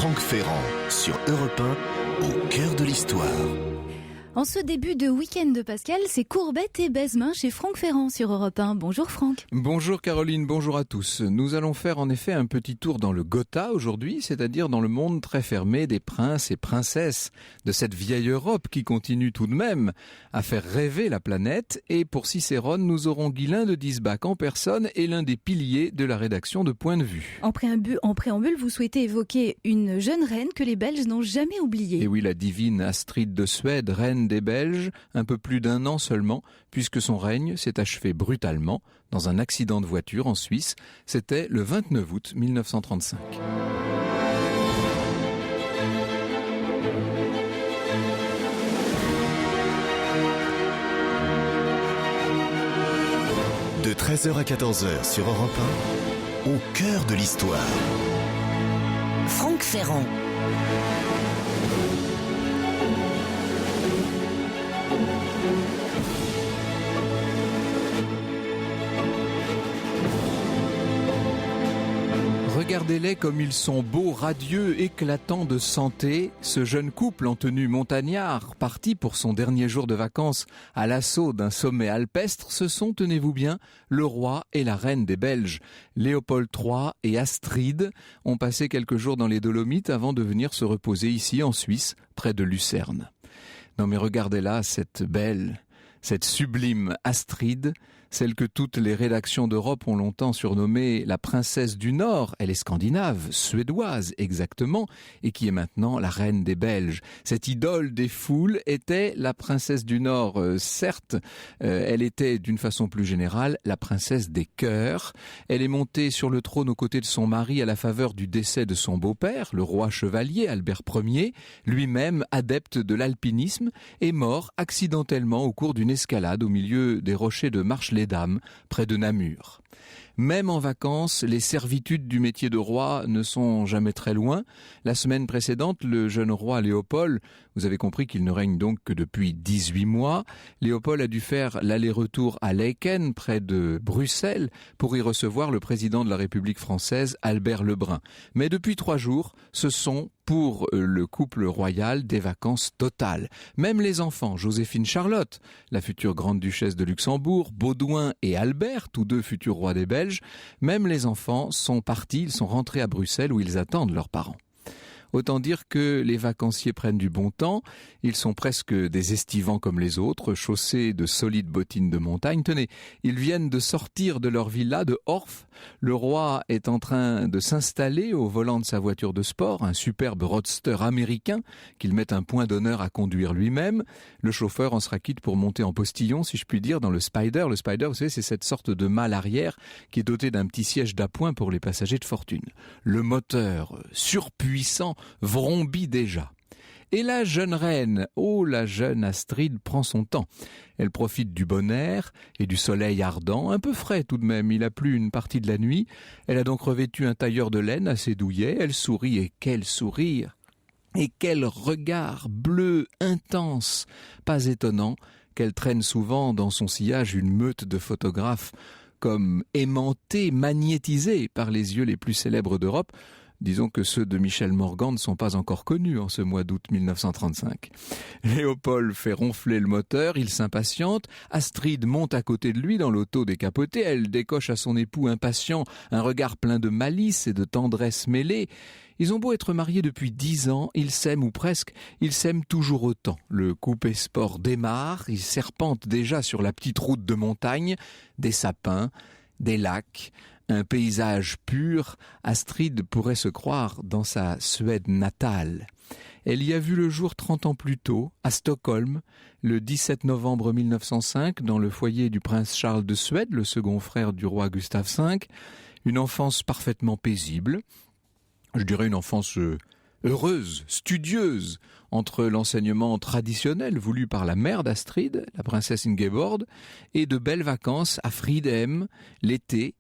Franck Ferrand sur Europe 1, au cœur de l'histoire. En ce début de week-end de Pascal, c'est courbettes et baise-mains chez Franck Ferrand sur Europe 1. Bonjour Franck. Bonjour Caroline, bonjour à tous. Nous allons faire en effet un petit tour dans le Gotha aujourd'hui, c'est-à-dire dans le monde très fermé des princes et princesses de cette vieille Europe qui continue tout de même à faire rêver la planète. Et pour Cicérone, nous aurons Guylain de Diesbach en personne et l'un des piliers de la rédaction de Point de Vue. En préambule, vous souhaitez évoquer une jeune reine que les Belges n'ont jamais oubliée. Et oui, la divine Astrid de Suède, reine des Belges, un peu plus d'1 an seulement, puisque son règne s'est achevé brutalement dans un accident de voiture en Suisse. C'était le 29 août 1935. De 13h à 14h sur Europe 1, au cœur de l'histoire. Franck Ferrand. Regardez-les comme ils sont beaux, radieux, éclatants de santé. Ce jeune couple en tenue montagnard, parti pour son dernier jour de vacances à l'assaut d'un sommet alpestre, ce sont, tenez-vous bien, le roi et la reine des Belges. Léopold III et Astrid ont passé quelques jours dans les Dolomites avant de venir se reposer ici en Suisse, près de Lucerne. Non mais regardez-la, cette belle, cette sublime Astrid, celle que toutes les rédactions d'Europe ont longtemps surnommée la princesse du Nord. Elle est scandinave, suédoise exactement, et qui est maintenant la reine des Belges. Cette idole des foules était la princesse du Nord, certes, elle était d'une façon plus générale la princesse des cœurs. Elle est montée sur le trône aux côtés de son mari à la faveur du décès de son beau-père, le roi chevalier Albert Ier, lui-même adepte de l'alpinisme, est mort accidentellement au cours d'une escalade au milieu des rochers de Marche-les-Dames, près de Namur. Même en vacances, les servitudes du métier de roi ne sont jamais très loin. La semaine précédente, le jeune roi Léopold, vous avez compris qu'il ne règne donc que depuis 18 mois, Léopold a dû faire l'aller-retour à Laeken, près de Bruxelles, pour y recevoir le président de la République française, Albert Lebrun. Mais depuis 3 jours, ce sont pour le couple royal des vacances totales. Même les enfants, Joséphine Charlotte, la future grande duchesse de Luxembourg, Baudouin et Albert, tous deux futurs rois des Belges, même les enfants sont partis, ils sont rentrés à Bruxelles où ils attendent leurs parents. Autant dire que les vacanciers prennent du bon temps, ils sont presque des estivants comme les autres, chaussés de solides bottines de montagne. Tenez, ils viennent de sortir de leur villa de Horf. Le roi est en train de s'installer au volant de sa voiture de sport, un superbe roadster américain qu'il met un point d'honneur à conduire lui-même. Le chauffeur en sera quitte pour monter en postillon, si je puis dire, dans le Spider. Le Spider, vous savez, c'est cette sorte de malle arrière qui est dotée d'un petit siège d'appoint pour les passagers de fortune. Le moteur surpuissant vrombit déjà. Et la jeune reine, la jeune Astrid prend son temps. Elle profite du bon air et du soleil ardent, un peu frais tout de même, il a plu une partie de la nuit. Elle a donc revêtu un tailleur de laine assez douillet, elle sourit, et quel sourire! Et quel regard bleu intense! Pas étonnant qu'elle traîne souvent dans son sillage une meute de photographes comme aimantés, magnétisés par les yeux les plus célèbres d'Europe. Disons que ceux de Michel Morgan ne sont pas encore connus en ce mois d'août 1935. Léopold fait ronfler le moteur, il s'impatiente. Astrid monte à côté de lui dans l'auto décapotée. Elle décoche à son époux impatient un regard plein de malice et de tendresse mêlée. Ils ont beau être mariés depuis 10 ans, ils s'aiment ou presque, ils s'aiment toujours autant. Le coupé sport démarre, ils serpentent déjà sur la petite route de montagne, des sapins, des lacs, un paysage pur. Astrid pourrait se croire dans sa Suède natale. Elle y a vu le jour 30 ans plus tôt, à Stockholm, le 17 novembre 1905, dans le foyer du prince Charles de Suède, le second frère du roi Gustave V. Une enfance parfaitement paisible, je dirais une enfance heureuse, studieuse, entre l'enseignement traditionnel voulu par la mère d'Astrid, la princesse Ingeborg, et de belles vacances à Fridhem, l'été,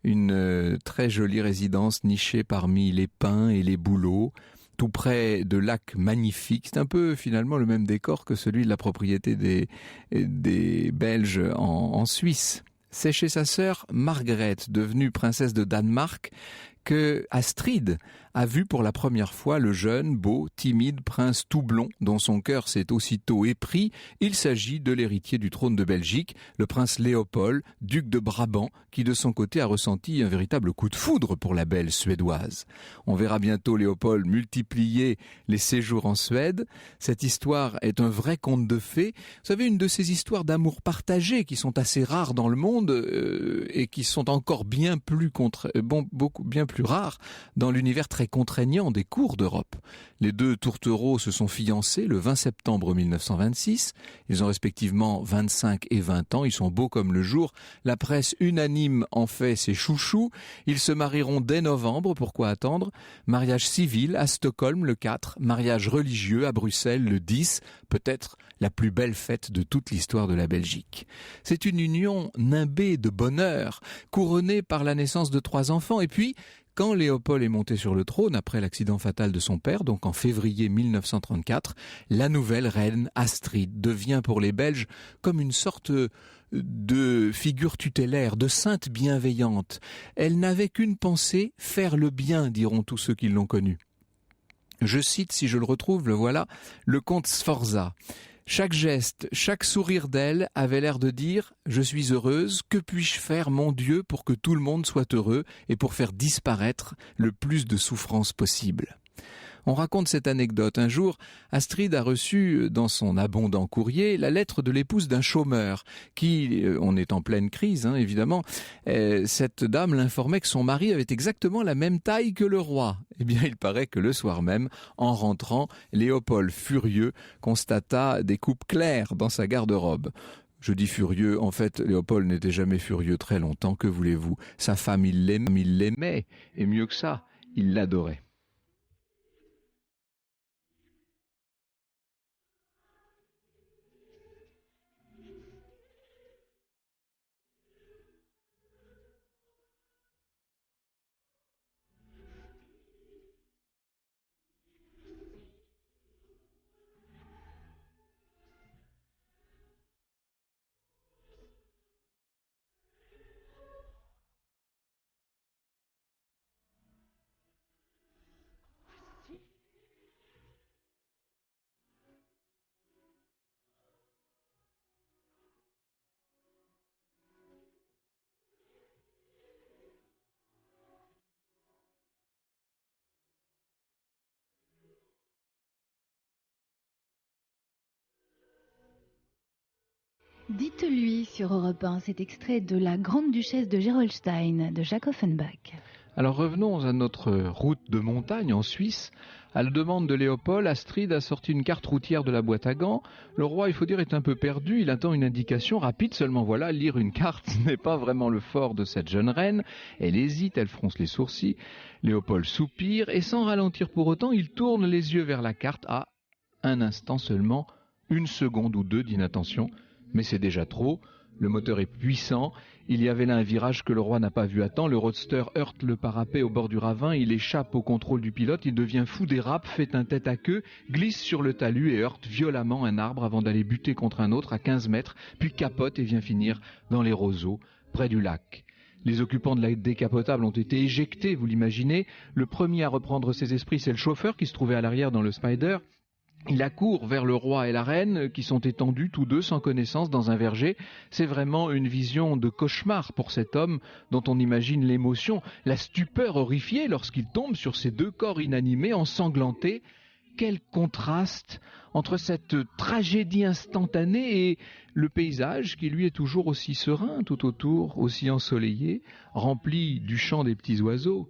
une très jolie résidence nichée parmi les pins et les bouleaux, tout près de lacs magnifiques. C'est un peu finalement le même décor que celui de la propriété des Belges en Suisse. C'est chez sa sœur Margrethe, devenue princesse de Danemark, que Astrid a vu pour la première fois le jeune, beau, timide prince tout blond dont son cœur s'est aussitôt épris. Il s'agit de l'héritier du trône de Belgique, le prince Léopold, duc de Brabant, qui de son côté a ressenti un véritable coup de foudre pour la belle suédoise. On verra bientôt Léopold multiplier les séjours en Suède. Cette histoire est un vrai conte de fées. Vous savez, une de ces histoires d'amour partagé qui sont assez rares dans le monde et qui sont encore bien plus rares dans l'univers très contraignant des cours d'Europe. Les deux tourtereaux se sont fiancés le 20 septembre 1926. Ils ont respectivement 25 et 20 ans. Ils sont beaux comme le jour. La presse unanime en fait ses chouchous. Ils se marieront dès novembre. Pourquoi attendre? Mariage civil à Stockholm le 4. Mariage religieux à Bruxelles le 10. Peut-être la plus belle fête de toute l'histoire de la Belgique. C'est une union nimbée de bonheur, couronnée par la naissance de 3 enfants. Et puis, quand Léopold est monté sur le trône après l'accident fatal de son père, donc en février 1934, la nouvelle reine Astrid devient pour les Belges comme une sorte de figure tutélaire, de sainte bienveillante. Elle n'avait qu'une pensée, faire le bien, diront tous ceux qui l'ont connue. Je cite, si je le retrouve, le voilà, le comte Sforza. Chaque geste, chaque sourire d'elle avait l'air de dire « Je suis heureuse, que puis-je faire, mon Dieu, pour que tout le monde soit heureux et pour faire disparaître le plus de souffrance possible ?» On raconte cette anecdote. Un jour, Astrid a reçu dans son abondant courrier la lettre de l'épouse d'un chômeur qui, on est en pleine crise évidemment, cette dame l'informait que son mari avait exactement la même taille que le roi. Eh bien, il paraît que le soir même, en rentrant, Léopold, furieux, constata des coupes claires dans sa garde-robe. Je dis furieux, en fait, Léopold n'était jamais furieux très longtemps, que voulez-vous? Sa femme, il l'aimait, et mieux que ça, il l'adorait. Dites-lui sur Europe 1 cet extrait de La Grande Duchesse de Gerolstein de Jacques Offenbach. Alors revenons à notre route de montagne en Suisse. À la demande de Léopold, Astrid a sorti une carte routière de la boîte à gants. Le roi, il faut dire, est un peu perdu. Il attend une indication rapide. Seulement voilà, lire une carte n'est pas vraiment le fort de cette jeune reine. Elle hésite, elle fronce les sourcils. Léopold soupire et sans ralentir pour autant, il tourne les yeux vers la carte à un instant seulement, 1 seconde ou 2 d'inattention. Mais c'est déjà trop, le moteur est puissant, il y avait là un virage que le roi n'a pas vu à temps, le roadster heurte le parapet au bord du ravin, il échappe au contrôle du pilote, il devient fou des rampes, fait un tête à queue, glisse sur le talus et heurte violemment un arbre avant d'aller buter contre un autre à 15 mètres, puis capote et vient finir dans les roseaux, près du lac. Les occupants de la décapotable ont été éjectés, vous l'imaginez. Le premier à reprendre ses esprits, c'est le chauffeur qui se trouvait à l'arrière dans le Spider. Il accourt vers le roi et la reine qui sont étendus tous deux sans connaissance dans un verger. C'est vraiment une vision de cauchemar pour cet homme dont on imagine l'émotion, la stupeur horrifiée lorsqu'il tombe sur ces 2 corps inanimés ensanglantés. Quel contraste entre cette tragédie instantanée et le paysage qui lui est toujours aussi serein tout autour, aussi ensoleillé, rempli du chant des petits oiseaux.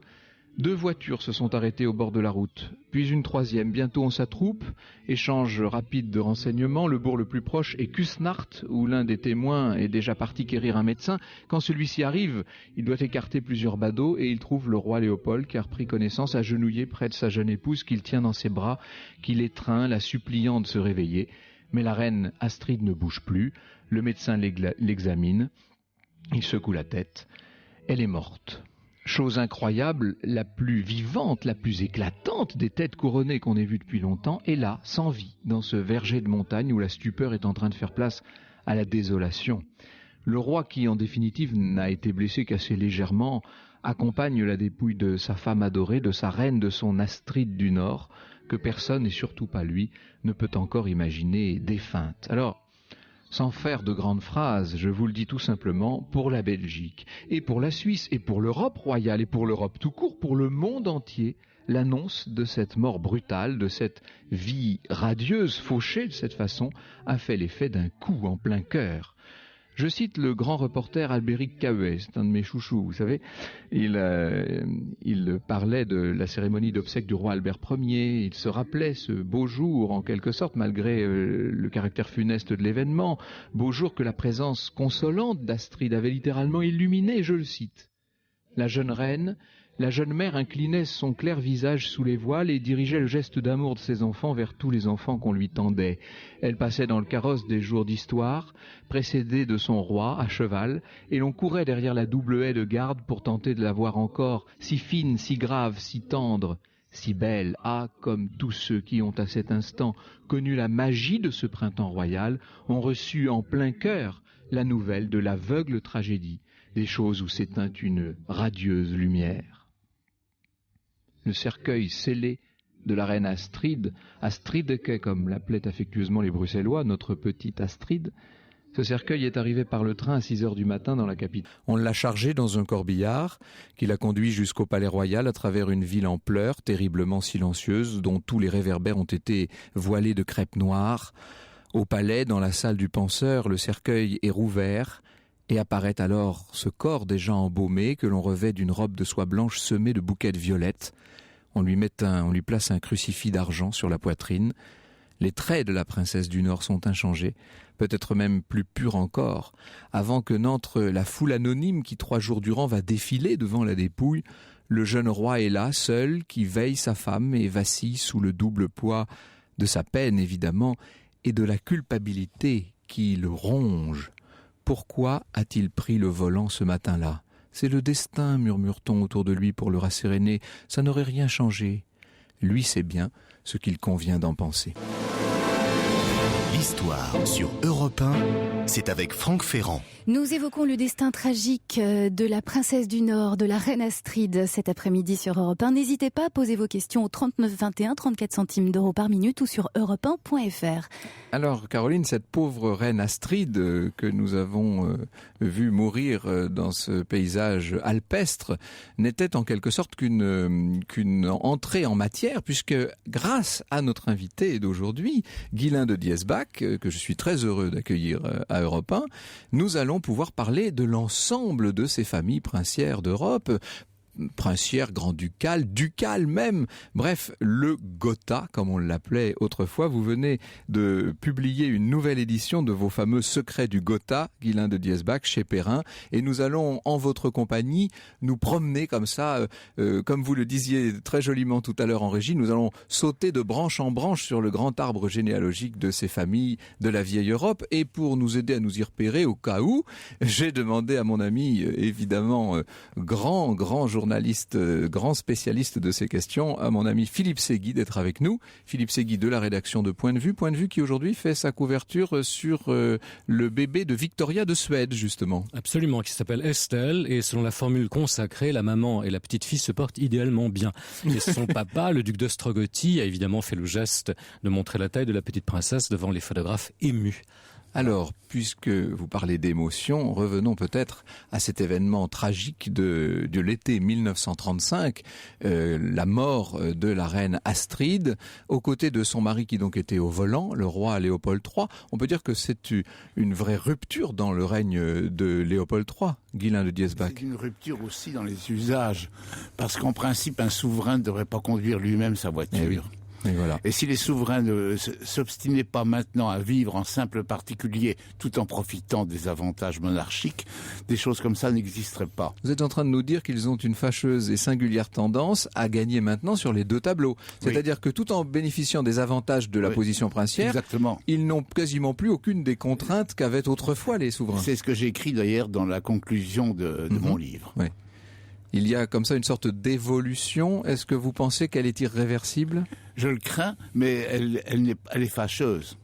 2 voitures se sont arrêtées au bord de la route, puis une 3e. Bientôt on s'attroupe, échange rapide de renseignements. Le bourg le plus proche est Kusnacht, où l'un des témoins est déjà parti quérir un médecin. Quand celui-ci arrive, il doit écarter plusieurs badauds et il trouve le roi Léopold qui a repris connaissance, agenouillé près de sa jeune épouse qu'il tient dans ses bras, qu'il étreint, la suppliant de se réveiller. Mais la reine Astrid ne bouge plus. Le médecin l'examine. Il secoue la tête. Elle est morte. Chose incroyable, la plus vivante, la plus éclatante des têtes couronnées qu'on ait vues depuis longtemps, est là, sans vie, dans ce verger de montagne où la stupeur est en train de faire place à la désolation. Le roi, qui en définitive n'a été blessé qu'assez légèrement, accompagne la dépouille de sa femme adorée, de sa reine, de son Astride du Nord, que personne, et surtout pas lui, ne peut encore imaginer défunte. Alors, sans faire de grandes phrases, je vous le dis tout simplement, pour la Belgique, et pour la Suisse, et pour l'Europe royale, et pour l'Europe tout court, pour le monde entier, l'annonce de cette mort brutale, de cette vie radieuse, fauchée de cette façon, a fait l'effet d'un coup en plein cœur. Je cite le grand reporter Albéric Cahuet, c'est un de mes chouchous, vous savez. Il parlait de la cérémonie d'obsèques du roi Albert Ier, il se rappelait ce beau jour, en quelque sorte, malgré le caractère funeste de l'événement, beau jour que la présence consolante d'Astride avait littéralement illuminé, je le cite. La jeune reine, la jeune mère inclinait son clair visage sous les voiles et dirigeait le geste d'amour de ses enfants vers tous les enfants qu'on lui tendait. Elle passait dans le carrosse des jours d'histoire, précédée de son roi, à cheval, et l'on courait derrière la double haie de garde pour tenter de la voir encore, si fine, si grave, si tendre, si belle. Ah, comme tous ceux qui ont à cet instant connu la magie de ce printemps royal, ont reçu en plein cœur la nouvelle de l'aveugle tragédie, des choses où s'éteint une radieuse lumière. Le cercueil scellé de la reine Astride, Astrideke comme l'appelaient affectueusement les Bruxellois, notre petite Astride, ce cercueil est arrivé par le train à 6h du matin dans la capitale. On l'a chargé dans un corbillard qui l'a conduit jusqu'au Palais Royal à travers une ville en pleurs, terriblement silencieuse, dont tous les réverbères ont été voilés de crêpe noire. Au palais, dans la salle du penseur, le cercueil est rouvert, et apparaît alors ce corps déjà embaumé que l'on revêt d'une robe de soie blanche semée de bouquets de violettes. On lui place un crucifix d'argent sur la poitrine. Les traits de la princesse du Nord sont inchangés, peut-être même plus purs encore. Avant que n'entre la foule anonyme qui 3 jours durant va défiler devant la dépouille, le jeune roi est là, seul, qui veille sa femme et vacille sous le double poids de sa peine, évidemment, et de la culpabilité qui le ronge. Pourquoi a-t-il pris le volant ce matin-là ? C'est le destin, murmure-t-on autour de lui pour le rasséréner. Ça n'aurait rien changé. Lui sait bien ce qu'il convient d'en penser. L'histoire sur Europe 1, c'est avec Franck Ferrand. Nous évoquons le destin tragique de la princesse du Nord, de la reine Astride, cet après-midi sur Europe 1. N'hésitez pas à poser vos questions au 39 21, 34 centimes d'euros par minute ou sur europe1.fr. Alors, Caroline, cette pauvre reine Astride que nous avons vue mourir dans ce paysage alpestre n'était en quelque sorte qu'une entrée en matière, puisque grâce à notre invité d'aujourd'hui, Guylain de Diesbach, que je suis très heureux d'accueillir à Europe 1, nous allons pouvoir parler de l'ensemble de ces familles princières d'Europe, princière, grand-ducale, ducale même, bref, le Gotha, comme on l'appelait autrefois. Vous venez de publier une nouvelle édition de vos fameux Secrets du Gotha, Guylain de Diesbach, chez Perrin, et nous allons, en votre compagnie, nous promener comme ça, comme vous le disiez très joliment tout à l'heure en régie, nous allons sauter de branche en branche sur le grand arbre généalogique de ces familles de la vieille Europe, et pour nous aider à nous y repérer, au cas où, j'ai demandé à mon ami, évidemment, grand journaliste, grand spécialiste de ces questions, à mon ami Philippe Segui d'être avec nous. Philippe Segui de la rédaction de Point de Vue qui aujourd'hui fait sa couverture sur le bébé de Victoria de Suède, justement. Absolument, qui s'appelle Estelle, et selon la formule consacrée, la maman et la petite fille se portent idéalement bien. Et son papa, le duc d'Ostrogothie, a évidemment fait le geste de montrer la taille de la petite princesse devant les photographes émus. Alors, puisque vous parlez d'émotion, revenons peut-être à cet événement tragique de l'été 1935, la mort de la reine Astride, aux côtés de son mari qui donc était au volant, le roi Léopold III. On peut dire que c'est une vraie rupture dans le règne de Léopold III, Guylain de Diesbach. C'est une rupture aussi dans les usages, parce qu'en principe, un souverain ne devrait pas conduire lui-même sa voiture. Eh oui. Et voilà. Et si les souverains ne s'obstinaient pas maintenant à vivre en simple particulier tout en profitant des avantages monarchiques, des choses comme ça n'existeraient pas. Vous êtes en train de nous dire qu'ils ont une fâcheuse et singulière tendance à gagner maintenant sur les deux tableaux. C'est-à-dire que tout en bénéficiant des avantages de la position princière, exactement, ils n'ont quasiment plus aucune des contraintes qu'avaient autrefois les souverains. C'est ce que j'ai écrit d'ailleurs dans la conclusion de mon livre. Oui. Il y a comme ça une sorte d'évolution. Est-ce que vous pensez qu'elle est irréversible ? Je le crains, mais elle est fâcheuse.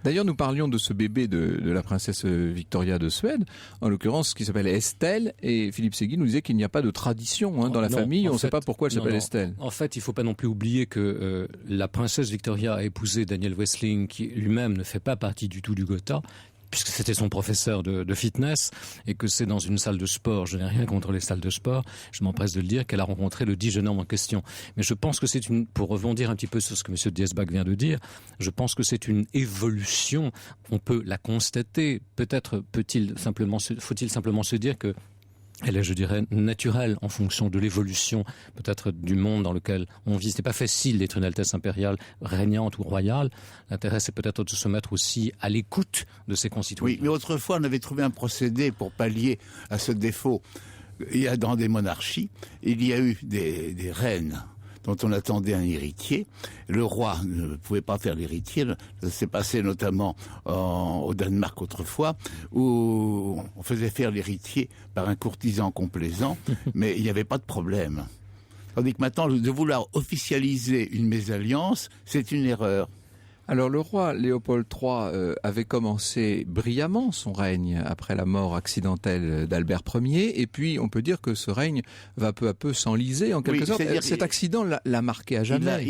D'ailleurs, nous parlions de ce bébé de la princesse Victoria de Suède, en l'occurrence qui s'appelle Estelle, et Philippe Séguy nous disait qu'il n'y a pas de tradition dans la famille, on ne sait pas pourquoi elle s'appelle Estelle. En fait, il ne faut pas non plus oublier que la princesse Victoria a épousé Daniel Wessling, qui lui-même ne fait pas partie du tout du Gotha, puisque c'était son professeur de fitness, et que c'est dans une salle de sport, je n'ai rien contre les salles de sport, je m'empresse de le dire, qu'elle a rencontré le dit jeune homme en question. Mais je pense que pour rebondir un petit peu sur ce que M. Diesbach vient de dire, je pense que c'est une évolution, on peut la constater, peut-être faut-il simplement se dire que elle est, je dirais, naturelle en fonction de l'évolution peut-être du monde dans lequel on vit. Ce n'est pas facile d'être une Altesse impériale régnante ou royale. L'intérêt, c'est peut-être de se mettre aussi à l'écoute de ses concitoyens. Oui, mais autrefois, on avait trouvé un procédé pour pallier à ce défaut. Dans des monarchies, il y a eu des reines dont on attendait un héritier. Le roi ne pouvait pas faire l'héritier. Ça s'est passé notamment au Danemark autrefois, où on faisait faire l'héritier par un courtisan complaisant, mais il n'y avait pas de problème. Tandis que maintenant, de vouloir officialiser une mésalliance, c'est une erreur. Alors le roi Léopold III avait commencé brillamment son règne après la mort accidentelle d'Albert Ier, et puis on peut dire que ce règne va peu à peu s'enliser en quelque sorte. Cet accident l'a marqué à jamais.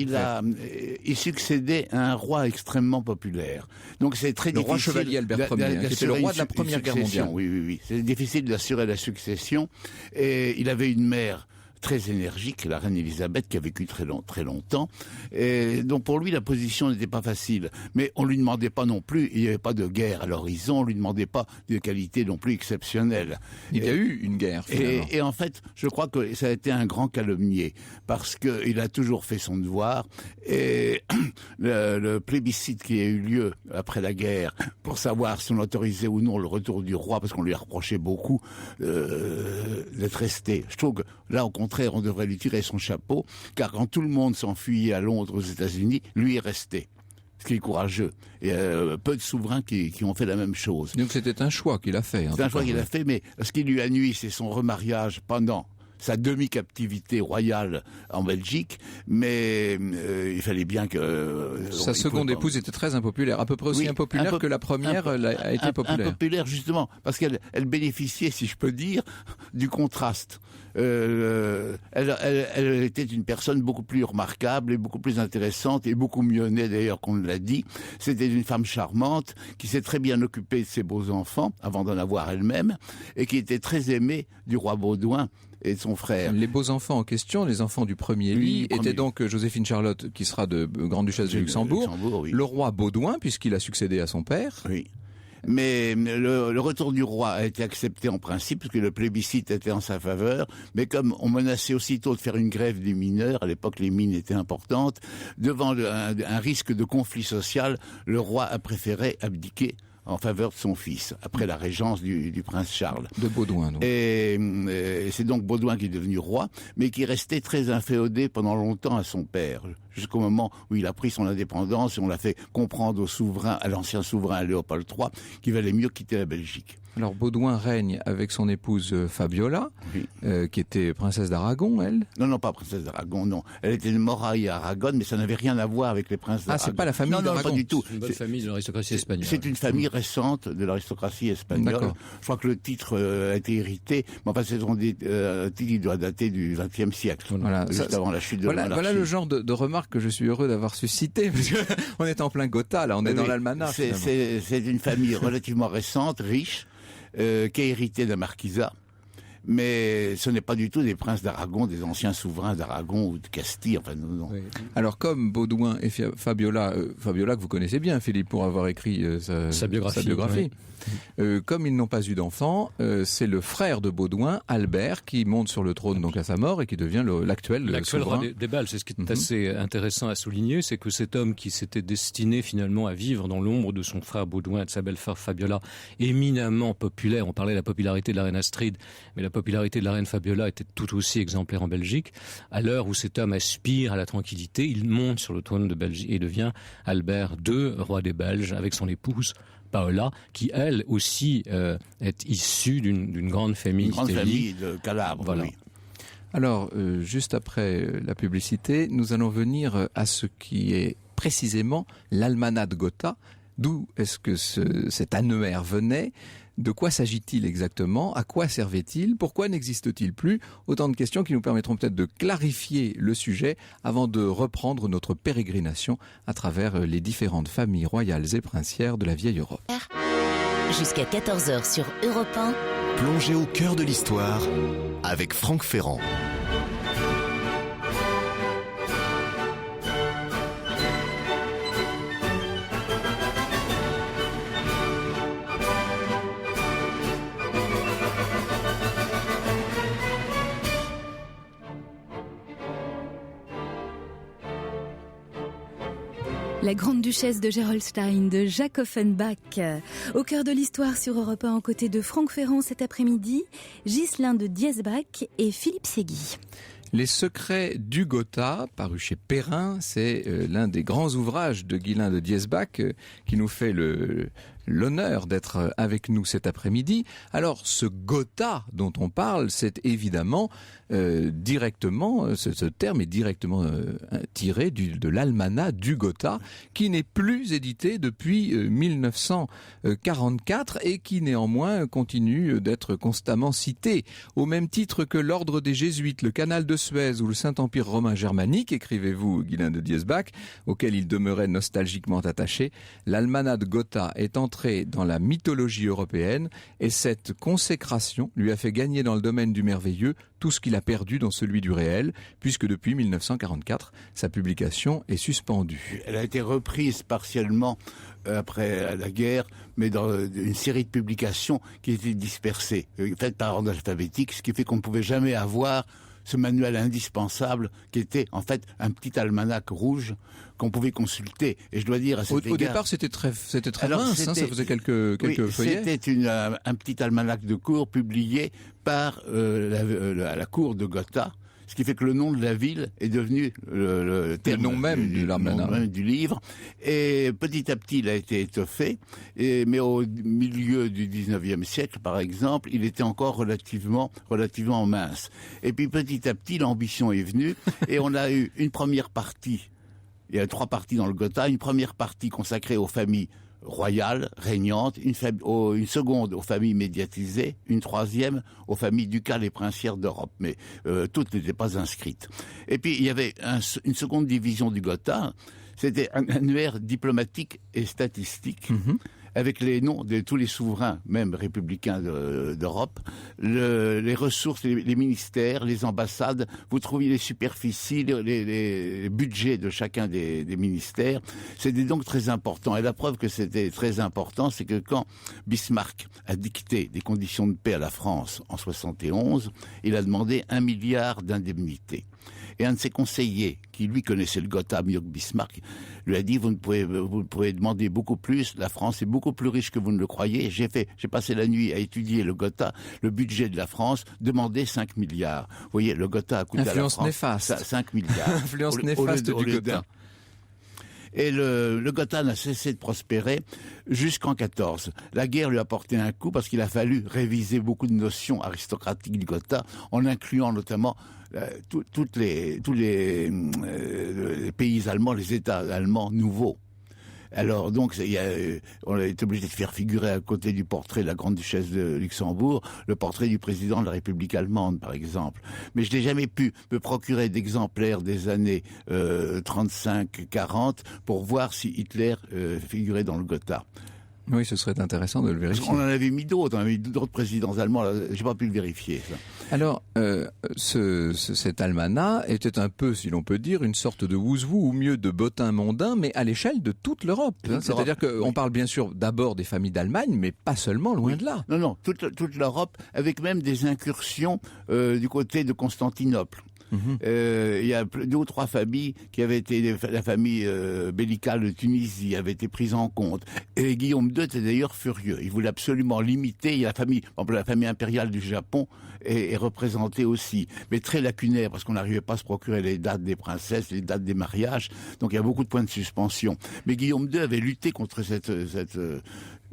Il succédait à un roi extrêmement populaire. Donc c'est très difficile. Le roi chevalier Albert Ier, qui était le roi de la Première Guerre mondiale. Oui. C'est difficile d'assurer la succession. Et il avait une mère très énergique, la reine Elisabeth, qui a vécu très longtemps. Et donc pour lui, la position n'était pas facile. Mais on lui demandait pas non plus, il n'y avait pas de guerre à l'horizon, on lui demandait pas de qualité non plus exceptionnelle. Il y a eu une guerre, finalement. Et en fait, je crois que ça a été un grand calomnier, parce qu'il a toujours fait son devoir. Et le plébiscite qui a eu lieu après la guerre, pour savoir si on autorisait ou non le retour du roi, parce qu'on lui a reproché beaucoup d'être resté. Je trouve que là, au contraire, on devrait lui tirer son chapeau, car quand tout le monde s'enfuyait à Londres, aux États-Unis, lui est resté. Ce qui est courageux. Et peu de souverains qui ont fait la même chose. Donc c'était un choix qu'il a fait. C'est un choix qu'il a fait, mais ce qui lui a nui, c'est son remariage pendant sa demi-captivité royale en Belgique, mais il fallait bien que... Sa seconde épouse était très impopulaire, à peu près aussi impopulaire que la première a été populaire. Impopulaire, justement, parce qu'elle bénéficiait, si je peux dire, du contraste. Elle était une personne beaucoup plus remarquable et beaucoup plus intéressante et beaucoup mieux née d'ailleurs qu'on l'a dit. C'était une femme charmante qui s'est très bien occupée de ses beaux enfants avant d'en avoir elle-même et qui était très aimée du roi Baudouin et de son frère. Les beaux enfants en question, les enfants du premier lit, étaient donc Joséphine Charlotte, qui sera de Grande-Duchesse de Luxembourg, oui. Le roi Baudouin, puisqu'il a succédé à son père. Oui. Mais le retour du roi a été accepté en principe, parce que le plébiscite était en sa faveur. Mais comme on menaçait aussitôt de faire une grève des mineurs, à l'époque les mines étaient importantes, devant un risque de conflit social, le roi a préféré abdiquer en faveur de son fils, après la régence du prince Charles. De Baudouin, donc. Et c'est donc Baudouin qui est devenu roi, mais qui restait très inféodé pendant longtemps à son père, jusqu'au moment où il a pris son indépendance et on l'a fait comprendre au souverain, à l'ancien souverain Léopold III, qu'il valait mieux quitter la Belgique. Alors Baudouin règne avec son épouse Fabiola, oui. Qui était princesse d'Aragon, elle. Non, pas princesse d'Aragon, non. Elle était de Moraille à Aragon, mais ça n'avait rien à voir avec les princes d'Aragon. Ah, c'est pas la famille d'Aragon. Non, pas du tout. C'est une bonne famille de l'aristocratie espagnole. C'est une famille récente de l'aristocratie espagnole. D'accord. Je crois que le titre a été hérité, mais enfin, c'est un titre qui doit dater du XXe siècle, voilà. Juste avant la chute de la monarchie. Voilà le genre de remarque que je suis heureux d'avoir suscité, parce qu'on est en plein Gotha, là, on est dans l'almanach. C'est une famille relativement récente, riche, qui a hérité d'un marquisat, mais ce n'est pas du tout des princes d'Aragon, des anciens souverains d'Aragon ou de Castille, enfin non. Oui. Alors comme Baudouin et Fabiola que vous connaissez bien, Philippe, pour avoir écrit sa biographie. Oui. Comme ils n'ont pas eu d'enfants, c'est le frère de Baudouin, Albert, qui monte sur le trône donc à sa mort et qui devient l'actuel roi des Belges. C'est ce qui est assez intéressant à souligner, c'est que cet homme qui s'était destiné finalement à vivre dans l'ombre de son frère Baudouin et de sa belle-sœur Fabiola, éminemment populaire, on parlait de la popularité de la reine Astrid, mais la popularité de la reine Fabiola était tout aussi exemplaire en Belgique. À l'heure où cet homme aspire à la tranquillité, il monte sur le trône de Belgique et devient Albert II, roi des Belges, avec son épouse Paola, qui elle aussi est issue d'une grande famille. Une grande famille de Calabre, voilà. Oui. Alors, juste après la publicité, nous allons venir à ce qui est précisément l'almanach de Gotha. D'où est-ce que cet annuaire venait ? De quoi s'agit-il exactement ? À quoi servait-il ? Pourquoi n'existe-t-il plus ? Autant de questions qui nous permettront peut-être de clarifier le sujet avant de reprendre notre pérégrination à travers les différentes familles royales et princières de la vieille Europe. Jusqu'à 14h sur Europe 1. Plongez au cœur de l'histoire avec Franck Ferrand. La grande duchesse de Gerolstein de Jacques Offenbach. Au cœur de l'histoire sur Europe 1, aux côtés de Franck Ferrand cet après-midi, Ghislain de Diesbach et Philippe Séguy. Les secrets du Gotha, paru chez Perrin, c'est l'un des grands ouvrages de Ghislain de Diesbach qui nous fait l'honneur d'être avec nous cet après-midi. Alors, ce Gotha dont on parle, c'est évidemment directement, ce terme est directement tiré de l'almanach du Gotha, qui n'est plus édité depuis 1944 et qui néanmoins continue d'être constamment cité. Au même titre que l'ordre des Jésuites, le canal de Suez ou le Saint-Empire romain germanique, écrivez-vous Ghislain de Diesbach, auquel il demeurait nostalgiquement attaché, l'almanach de Gotha est entré dans la mythologie européenne et cette consécration lui a fait gagner dans le domaine du merveilleux tout ce qu'il a perdu dans celui du réel, puisque depuis 1944, sa publication est suspendue. Elle a été reprise partiellement après la guerre, mais dans une série de publications qui étaient dispersées, faites par ordre alphabétique, ce qui fait qu'on ne pouvait jamais avoir ce manuel indispensable qui était en fait un petit almanach rouge qu'on pouvait consulter. Et je dois dire à cet égard... Au départ, c'était très mince, ça faisait quelques feuillets. C'était un petit almanach de cour publié par la cour de Gotha, ce qui fait que le nom de la ville est devenu le nom même de l'almanach, du livre. Et petit à petit, il a été étoffé. Mais au milieu du 19e siècle, par exemple, il était encore relativement mince. Et puis petit à petit, l'ambition est venue et on a eu une première partie. Il y a 3 parties dans le Gotha. Une première partie consacrée aux familles royales, régnantes, une seconde aux familles médiatisées, une troisième aux familles ducales et princières d'Europe, mais toutes n'étaient pas inscrites. Et puis il y avait une seconde division du Gotha, c'était un annuaire diplomatique et statistique, avec les noms de tous les souverains, même républicains d'Europe, les ressources, les ministères, les ambassades, vous trouviez les superficies, les budgets de chacun des ministères. C'était donc très important. Et la preuve que c'était très important, c'est que quand Bismarck a dicté des conditions de paix à la France en 71, il a demandé 1 milliard d'indemnités. Et un de ses conseillers, qui lui connaissait le Gotha mieux que Bismarck, lui a dit vous pouvez demander beaucoup plus, la France est beaucoup plus riche que vous ne le croyez. J'ai passé la nuit à étudier le Gotha, le budget de la France, demandez 5 milliards. Vous voyez, le Gotha a coûté Influence à la France néfaste. 5 milliards. Influence néfaste du Gotha. Et le Gotha n'a cessé de prospérer jusqu'en 14. La guerre lui a porté un coup parce qu'il a fallu réviser beaucoup de notions aristocratiques du Gotha, en incluant notamment tous les pays allemands, les États allemands nouveaux. Alors donc, on a été obligé de faire figurer à côté du portrait de la grande duchesse de Luxembourg, le portrait du président de la République allemande, par exemple. Mais je n'ai jamais pu me procurer d'exemplaires des années 35-40 pour voir si Hitler figurait dans le Gotha. Oui, ce serait intéressant de le vérifier. On en avait mis d'autres, présidents allemands, j'ai pas pu le vérifier, ça. Alors, cet almanach était un peu, si l'on peut dire, une sorte de ouzou, ou mieux de bottin mondain, mais à l'échelle de toute l'Europe. C'est-à-dire qu'on parle bien sûr d'abord des familles d'Allemagne, mais pas seulement, loin de là. Non, toute l'Europe, avec même des incursions du côté de Constantinople. Il y a 2 ou 3 familles qui avaient été, la famille bellicale de Tunisie avait été prise en compte. Et Guillaume II était d'ailleurs furieux. Il voulait absolument limiter. Il y a par exemple, la famille impériale du Japon est représentée aussi, mais très lacunaire parce qu'on n'arrivait pas à se procurer les dates des princesses, les dates des mariages. Donc il y a beaucoup de points de suspension. Mais Guillaume II avait lutté contre cette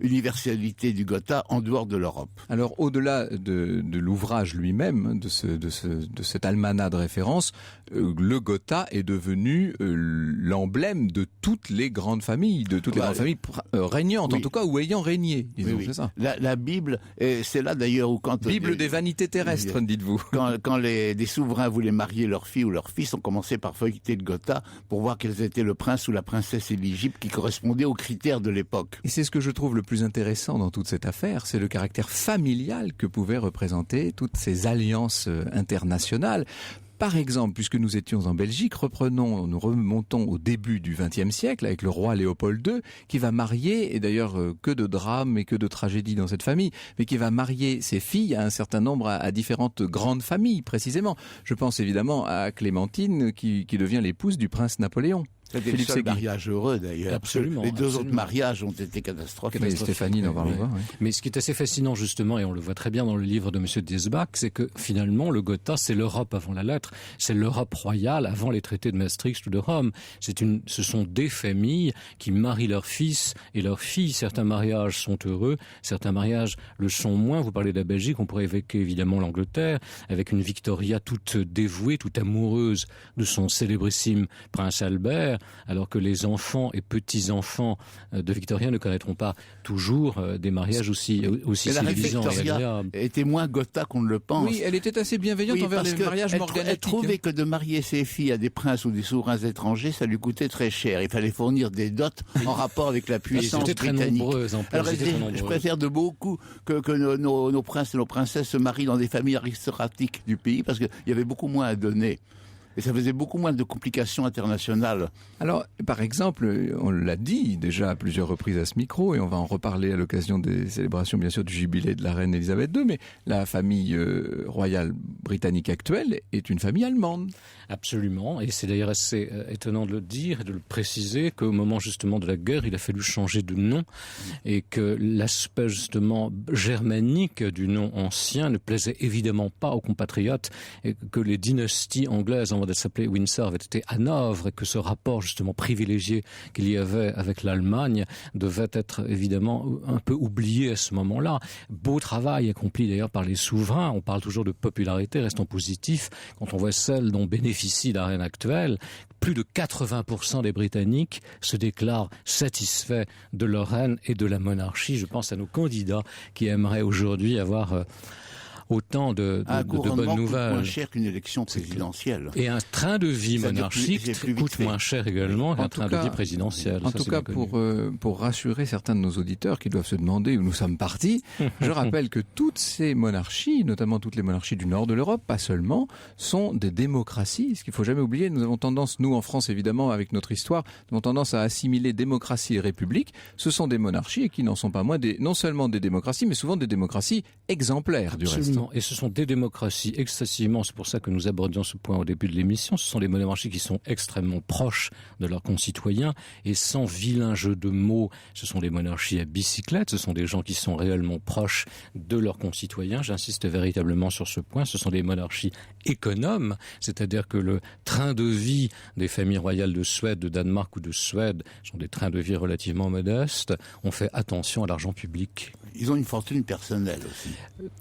universalité du Gotha en dehors de l'Europe. Alors, au-delà de l'ouvrage lui-même, de cet almanach de référence, le Gotha est devenu l'emblème de toutes les grandes familles, de toutes les grandes familles régnantes, en tout cas, ou ayant régné. C'est ça. La Bible, c'est là d'ailleurs où quand... Bible des vanités terrestres, dites-vous. Quand des souverains voulaient marier leur fille ou leur fils, on commençait par feuilleter le Gotha pour voir quels étaient le prince ou la princesse éligible qui correspondait aux critères de l'époque. Et c'est ce que je trouve le plus intéressant dans toute cette affaire, c'est le caractère familial que pouvaient représenter toutes ces alliances internationales. Par exemple, puisque nous étions en Belgique, nous remontons au début du XXe siècle avec le roi Léopold II qui va marier, et d'ailleurs que de drames et que de tragédies dans cette famille, mais qui va marier ses filles à un certain nombre, à différentes grandes familles précisément. Je pense évidemment à Clémentine qui devient l'épouse du prince Napoléon. C'était le seul mariage heureux d'ailleurs. Absolument. Les deux autres mariages ont été catastrophiques. Mais Stéphanie n'en parle pas. Oui. Mais ce qui est assez fascinant justement, et on le voit très bien dans le livre de M. Diesbach, c'est que finalement le Gotha, c'est l'Europe avant la lettre, c'est l'Europe royale avant les traités de Maastricht ou de Rome. Ce sont des familles qui marient leurs fils et leurs filles. Certains mariages sont heureux, certains mariages le sont moins. Vous parlez de la Belgique, on pourrait évoquer évidemment l'Angleterre, avec une Victoria toute dévouée, toute amoureuse de son célébrissime prince Albert, alors que les enfants et petits-enfants de Victoria ne connaîtront pas toujours des mariages aussi séduisants et agréables. Elle était moins Gotha qu'on ne le pense. Oui, elle était assez bienveillante envers les mariages morganatiques. Elle trouvait que de marier ses filles à des princes ou des souverains étrangers, ça lui coûtait très cher. Il fallait fournir des dots en rapport avec la puissance britannique. Alors, je préfère de beaucoup que nos princes et nos princesses se marient dans des familles aristocratiques du pays, parce qu'il y avait beaucoup moins à donner. Et ça faisait beaucoup moins de complications internationales. Alors, par exemple, on l'a dit déjà à plusieurs reprises à ce micro, et on va en reparler à l'occasion des célébrations, bien sûr, du jubilé de la reine Elisabeth II, mais la famille royale britannique actuelle est une famille allemande. Absolument, et c'est d'ailleurs assez étonnant de le dire et de le préciser qu'au moment justement de la guerre, il a fallu changer de nom et que l'aspect justement germanique du nom ancien ne plaisait évidemment pas aux compatriotes et que les dynasties anglaises, avant de s'appeler Windsor, avaient été Hanovre et que ce rapport justement privilégié qu'il y avait avec l'Allemagne devait être évidemment un peu oublié à ce moment-là. Beau travail accompli d'ailleurs par les souverains, on parle toujours de popularité, restons positifs, quand on voit celle dont bénéficie la reine actuelle, plus de 80% des Britanniques se déclarent satisfaits de leur reine et de la monarchie. Je pense à nos candidats qui aimeraient aujourd'hui avoir autant de bonnes nouvelles. Moins cher qu'une élection présidentielle. Et un train de vie monarchique coûte moins cher également qu'un train de vie présidentiel. En tout cas, pour rassurer certains de nos auditeurs qui doivent se demander où nous sommes partis, je rappelle que toutes ces monarchies, notamment toutes les monarchies du nord de l'Europe, pas seulement, sont des démocraties. Ce qu'il ne faut jamais oublier, nous avons tendance, nous en France évidemment, avec notre histoire, nous avons tendance à assimiler démocratie et république. Ce sont des monarchies et qui n'en sont pas moins non seulement des démocraties, mais souvent des démocraties exemplaires du reste. Et ce sont des démocraties excessivement, c'est pour ça que nous abordions ce point au début de l'émission, ce sont des monarchies qui sont extrêmement proches de leurs concitoyens et sans vilain jeu de mots, ce sont des monarchies à bicyclette, ce sont des gens qui sont réellement proches de leurs concitoyens, j'insiste véritablement sur ce point, ce sont des monarchies économes, c'est-à-dire que le train de vie des familles royales de Suède, de Danemark ou de Suède sont des trains de vie relativement modestes, on fait attention à l'argent public. Ils ont une fortune personnelle aussi.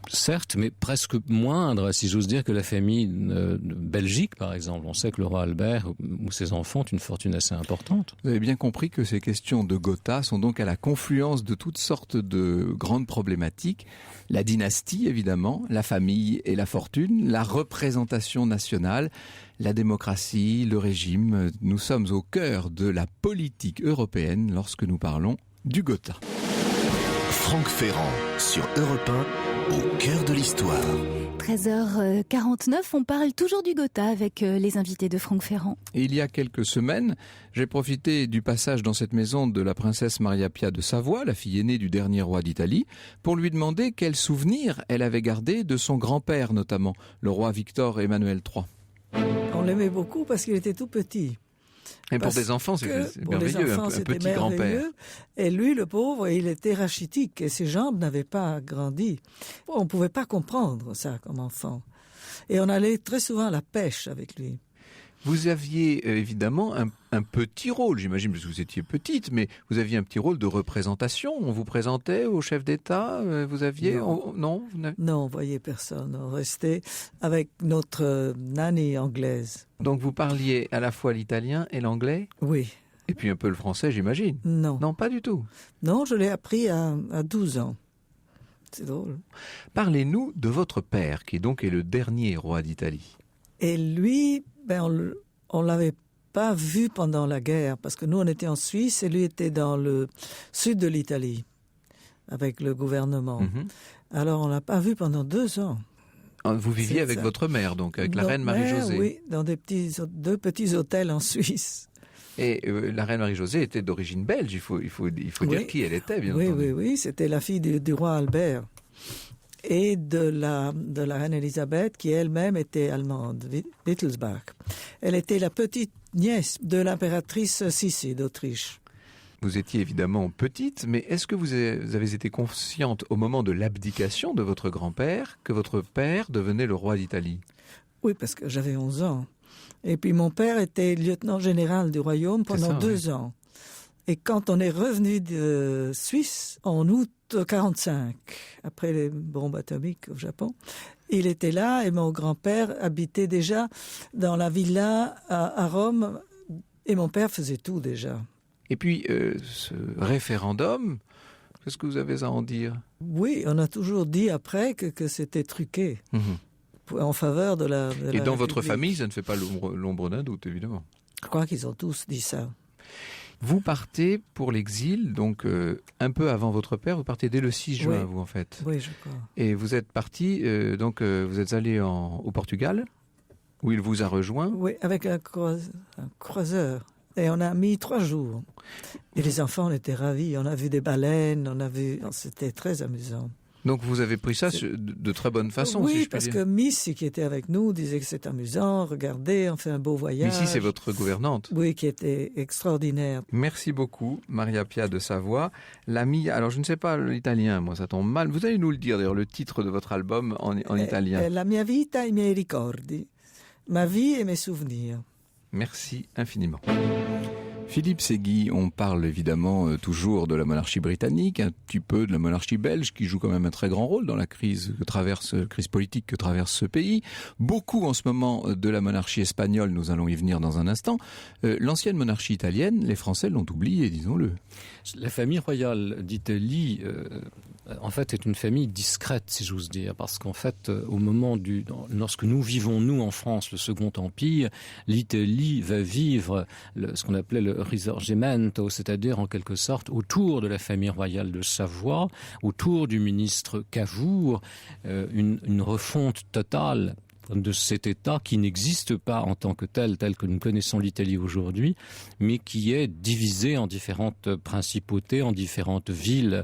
Certes, mais presque moindre, si j'ose dire, que la famille de Belgique, par exemple. On sait que le roi Albert ou ses enfants ont une fortune assez importante. Vous avez bien compris que ces questions de Gotha sont donc à la confluence de toutes sortes de grandes problématiques. La dynastie, évidemment, la famille et la fortune, la représentation nationale, la démocratie, le régime. Nous sommes au cœur de la politique européenne lorsque nous parlons du Gotha. Franck Ferrand sur Europe 1, au cœur de l'histoire. 13h49, on parle toujours du Gotha avec les invités de Franck Ferrand. Et il y a quelques semaines, j'ai profité du passage dans cette maison de la princesse Maria Pia de Savoie, la fille aînée du dernier roi d'Italie, pour lui demander quels souvenirs elle avait gardé de son grand-père notamment, le roi Victor Emmanuel III. On l'aimait beaucoup parce qu'il était tout petit. Et pour des enfants, c'est merveilleux, un petit grand-père. Et lui, le pauvre, il était rachitique et ses jambes n'avaient pas grandi. On ne pouvait pas comprendre ça comme enfant. Et on allait très souvent à la pêche avec lui. Vous aviez évidemment un petit rôle, j'imagine, parce que vous étiez petite, mais vous aviez un petit rôle de représentation. On vous présentait au chef d'État, vous aviez... Non, on voyait personne. On restait avec notre nanny anglaise. Donc vous parliez à la fois l'italien et l'anglais? Oui. Et puis un peu le français, j'imagine? Non. Non, pas du tout. Non, je l'ai appris à 12 ans. C'est drôle. Parlez-nous de votre père, qui donc est le dernier roi d'Italie. Et lui, on l'avait pas vu pendant la guerre, parce que nous, on était en Suisse et lui était dans le sud de l'Italie, avec le gouvernement. Alors, on l'a pas vu pendant 2 ans. Vous viviez avec votre mère, donc, avec la reine Marie-Josée. Oui, dans deux petits hôtels en Suisse. Et la reine Marie-Josée était d'origine belge, il faut dire qui elle était, bien entendu. Oui, c'était la fille du roi Albert. Et de la reine Elisabeth, qui elle-même était allemande, Wittelsbach. Elle était la petite nièce de l'impératrice Sissi d'Autriche. Vous étiez évidemment petite, mais est-ce que vous avez été consciente au moment de l'abdication de votre grand-père que votre père devenait le roi d'Italie? Oui, parce que j'avais 11 ans. Et puis mon père était lieutenant général du royaume pendant 2 ans. Et quand on est revenu de Suisse en août 1945, après les bombes atomiques au Japon, il était là et mon grand-père habitait déjà dans la villa à Rome et mon père faisait tout déjà. Et puis ce référendum, qu'est-ce que vous avez à en dire? Oui, on a toujours dit après que c'était truqué. En faveur de la Et dans votre République. famille, ça ne fait pas l'ombre d'un doute, évidemment. Je crois qu'ils ont tous dit ça. Vous partez pour l'exil, donc un peu avant votre père, vous partez dès le 6 juin, vous en fait. Oui, je crois. Et vous êtes parti, vous êtes allé au Portugal, où il vous a rejoint. Oui, avec un croiseur. Et on a mis 3 jours. Et les enfants, on était ravis. On a vu des baleines, c'était très amusant. Donc vous avez pris ça de très bonne façon, oui, si je puis parce dire. que Missy, qui était avec nous, disait que c'est amusant. Regardez, on fait un beau voyage. Missy, c'est votre gouvernante. Oui, qui était extraordinaire. Merci beaucoup, Maria Pia de Savoie. Alors je ne sais pas l'italien, moi ça tombe mal. Vous allez nous le dire, d'ailleurs, le titre de votre album en italien. La mia vita e i miei ricordi. Ma vie et mes souvenirs. Merci infiniment. Philippe Segui, on parle évidemment toujours de la monarchie britannique, un petit peu de la monarchie belge qui joue quand même un très grand rôle dans la crise politique que traverse ce pays. Beaucoup en ce moment de la monarchie espagnole, nous allons y venir dans un instant. L'ancienne monarchie italienne, les Français l'ont oubliée, disons-le. La famille royale d'Italie, en fait, est une famille discrète, si j'ose dire, parce qu'en fait, au moment lorsque nous vivons, nous, en France, le Second Empire, l'Italie va vivre ce qu'on appelait le Risorgimento, c'est-à-dire, en quelque sorte, autour de la famille royale de Savoie, autour du ministre Cavour, une refonte totale de cet État qui n'existe pas en tant que tel que nous connaissons l'Italie aujourd'hui, mais qui est divisé en différentes principautés, en différentes villes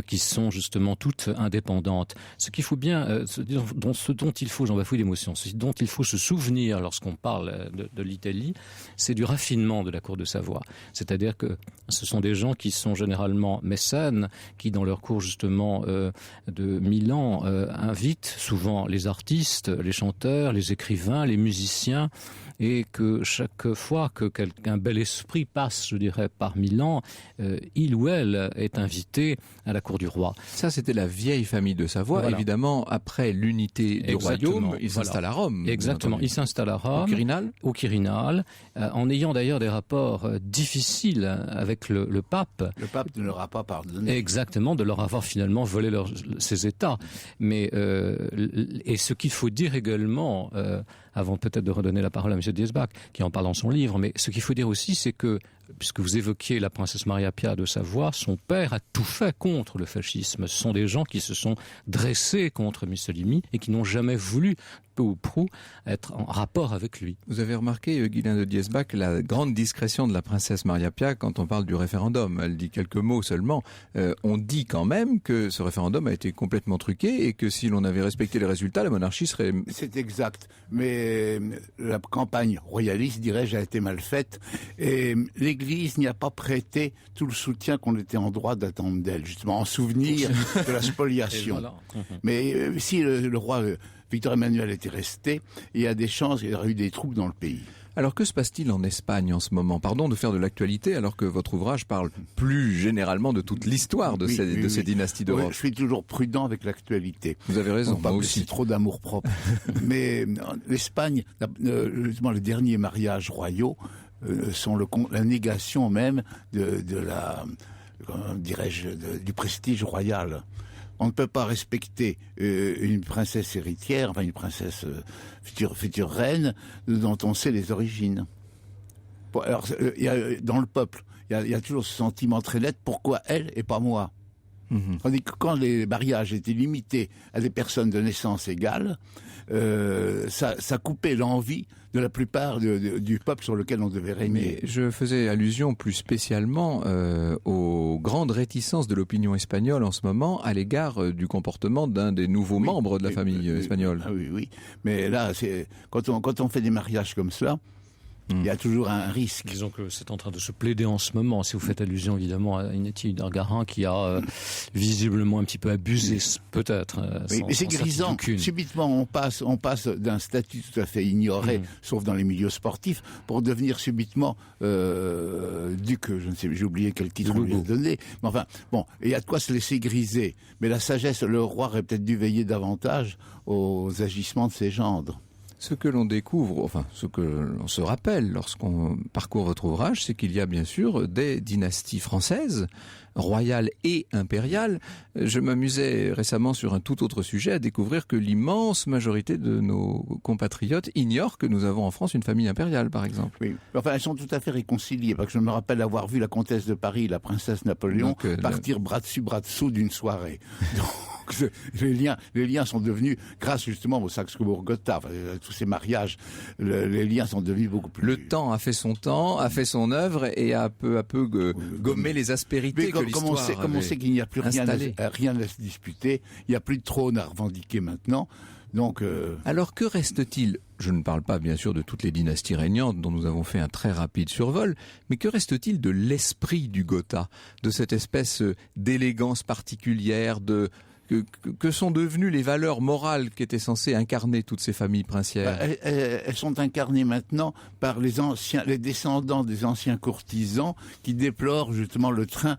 qui sont justement toutes indépendantes. Ce qu'il faut bien, ce dont il faut, j'en bafouille l'émotion, ce dont il faut se souvenir lorsqu'on parle de l'Italie, c'est du raffinement de la cour de Savoie. C'est-à-dire que ce sont des gens qui sont généralement mécènes, qui dans leur cour justement de Milan invitent souvent les artistes, les chanteurs, les écrivains, les musiciens, et que chaque fois qu'un bel esprit passe, je dirais, par Milan, il ou elle est invité à la cour du roi. Ça, c'était la vieille famille de Savoie. Voilà. Évidemment, après l'unité du royaume, il s'installe à Rome. Exactement, il s'installe à Rome. Au Quirinal, en ayant d'ailleurs des rapports difficiles avec le pape. Le pape ne leur a pas pardonné. Exactement, de leur avoir finalement volé ses États. Mais et ce qu'il faut dire également, avant peut-être de redonner la parole à M. Diesbach, qui en parle dans son livre, mais ce qu'il faut dire aussi, c'est que, puisque vous évoquiez la princesse Maria Pia de Savoie, son père a tout fait contre le fascisme. Ce sont des gens qui se sont dressés contre Mussolini et qui n'ont jamais voulu, peu ou prou, être en rapport avec lui. Vous avez remarqué, Guylain de Diesbach, la grande discrétion de la princesse Maria Pia quand on parle du référendum. Elle dit quelques mots seulement. On dit quand même que ce référendum a été complètement truqué et que si l'on avait respecté les résultats, la monarchie serait... C'est exact. Mais la campagne royaliste, dirais-je, a été mal faite. Et l'Église n'y a pas prêté tout le soutien qu'on était en droit d'attendre d'elle, justement en souvenir de la spoliation. Voilà. Mais si le roi Victor Emmanuel était resté, il y a des chances qu'il y aurait eu des troupes dans le pays. Alors que se passe-t-il en Espagne en ce moment? Pardon de faire de l'actualité alors que votre ouvrage parle plus généralement de toute l'histoire de ces dynasties d'Europe. Oui, je suis toujours prudent avec l'actualité. Vous avez raison, moi aussi. Trop d'amour-propre. Mais l'Espagne, justement, les derniers mariages royaux sont la négation même de la, comment dirais-je, du prestige royal. On ne peut pas respecter une princesse héritière, enfin une princesse future reine, dont on sait les origines. Bon, alors, dans le peuple, il y a toujours ce sentiment très net, pourquoi elle et pas moi? Tandis que quand les mariages étaient limités à des personnes de naissance égale, ça coupait l'envie de la plupart du peuple sur lequel on devait régner. Mais je faisais allusion plus spécialement aux grandes réticences de l'opinion espagnole en ce moment à l'égard du comportement d'un des nouveaux membres de la famille espagnole. Oui. Mais là, quand on fait des mariages comme cela, il y a toujours un risque. Disons que c'est en train de se plaider en ce moment. Si vous faites allusion évidemment à Ineti Dargarin qui a visiblement un petit peu abusé, peut-être. Oui, mais c'est grisant. Subitement, on passe d'un statut tout à fait ignoré, sauf dans les milieux sportifs, pour devenir subitement duc. Je ne sais, j'ai oublié quel titre on lui a donné. Mais enfin, bon, il y a de quoi se laisser griser. Mais la sagesse, le roi aurait peut-être dû veiller davantage aux agissements de ses gendres. Ce que l'on découvre, enfin ce que l'on se rappelle lorsqu'on parcourt votre ouvrage, c'est qu'il y a bien sûr des dynasties françaises, royales et impériales. Je m'amusais récemment sur un tout autre sujet à découvrir que l'immense majorité de nos compatriotes ignorent que nous avons en France une famille impériale, par exemple. Oui, enfin elles sont tout à fait réconciliées, parce que je me rappelle avoir vu la comtesse de Paris, la princesse Napoléon, partir bras dessus d'une soirée. Donc, les liens sont devenus, grâce justement au Saxe-Cobourg-Gotha, tous ces mariages, les liens sont devenus beaucoup plus... Le temps a fait son temps, a fait son œuvre et a peu à peu gommé les aspérités que l'histoire comme on sait qu'il n'y a plus rien à se disputer, il n'y a plus de trône à revendiquer maintenant. Donc, alors que reste-t-il? Je ne parle pas bien sûr de toutes les dynasties régnantes dont nous avons fait un très rapide survol, mais que reste-t-il de l'esprit du Gotha, de cette espèce d'élégance particulière, que sont devenues les valeurs morales qu'étaient censées incarner toutes ces familles princières? Elles sont incarnées maintenant par les descendants des anciens courtisans qui déplorent justement le train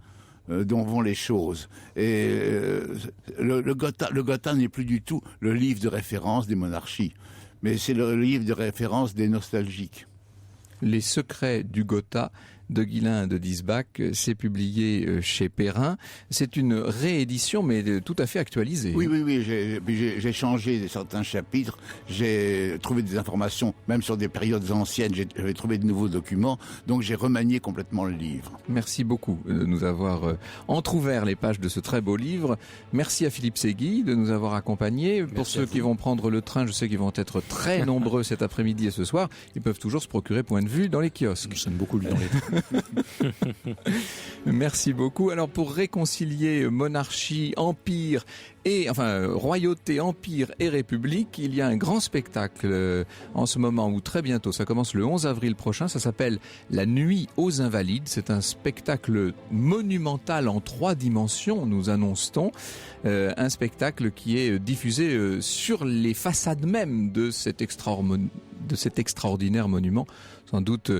dont vont les choses. Et le Gotha n'est plus du tout le livre de référence des monarchies, mais c'est le livre de référence des nostalgiques. Les secrets du Gotha de Guylain de Diesbach, c'est publié chez Perrin. C'est une réédition, mais tout à fait actualisée. Oui, j'ai changé certains chapitres, j'ai trouvé des informations, même sur des périodes anciennes, j'ai trouvé de nouveaux documents, donc j'ai remanié complètement le livre. Merci beaucoup de nous avoir entrouvert les pages de ce très beau livre. Merci à Philippe Ségui de nous avoir accompagnés. Pour ceux qui vont prendre le train, je sais qu'ils vont être très nombreux cet après-midi et ce soir. Ils peuvent toujours se procurer Point de vue dans les kiosques. Nous sommes beaucoup dans les trains. Merci beaucoup. Alors pour réconcilier monarchie, empire royauté, empire et république, il y a un grand spectacle en ce moment ou très bientôt, ça commence le 11 avril prochain, ça s'appelle La Nuit aux Invalides. C'est un spectacle monumental en 3 dimensions, nous annonce-t-on, un spectacle qui est diffusé sur les façades même de cet extraordinaire monument, sans doute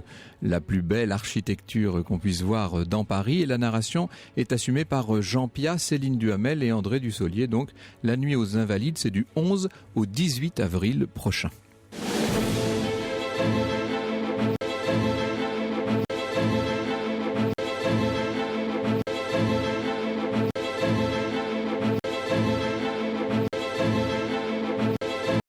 la plus belle architecture qu'on puisse voir dans Paris. Et la narration est assumée par Jean Piat, Céline Duhamel et André Dussolier. Donc, La Nuit aux Invalides, c'est du 11 au 18 avril prochain.